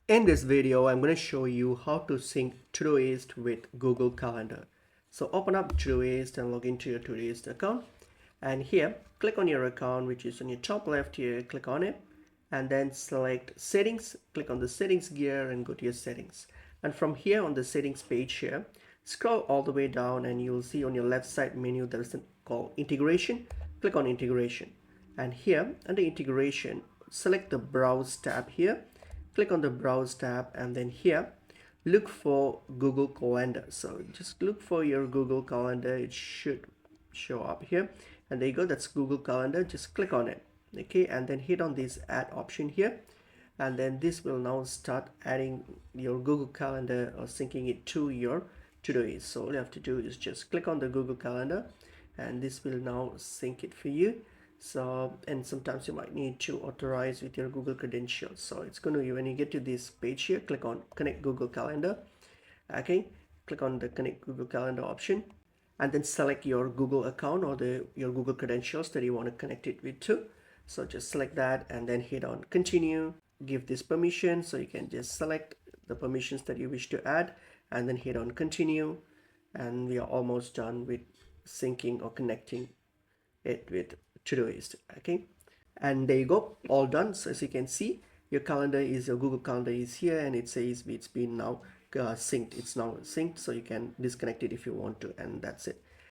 In this video, I'm going to show you how to sync Todoist with Google Calendar. So open up Todoist and log into your Todoist account. And here, click on your account, which is on your top left here, click on it. And then select settings, click on the settings gear and go to your settings. And from here on the settings page here, scroll all the way down and you'll see on your left side menu there is a called integration. Click on integration. And here under integration, select the browse tab here, click on the browse tab, and then here look for Google Calendar. So just look for your Google Calendar, it should show up here, and there you go, that's Google Calendar. Just click on it, okay, and then hit on this add option here, and then this will now start adding your Google Calendar or syncing it to your Todoist. So all you have to do is just click on the Google Calendar and this will now sync it for you. So, and sometimes you might need to authorize with your Google credentials. So it's going to, when you get to this page here, click on connect Google Calendar. Okay, click on the connect Google Calendar option and then select your Google account or your Google credentials that you want to connect it with to. So just select that and then hit on continue, give this permission. So you can just select the permissions that you wish to add and then hit on continue, and we are almost done with syncing or connecting it with Todoist. Okay, and there you go, all done. So as you can see, your Google Calendar is here and it says it's been now synced. It's now synced, so you can disconnect it if you want to, and that's it.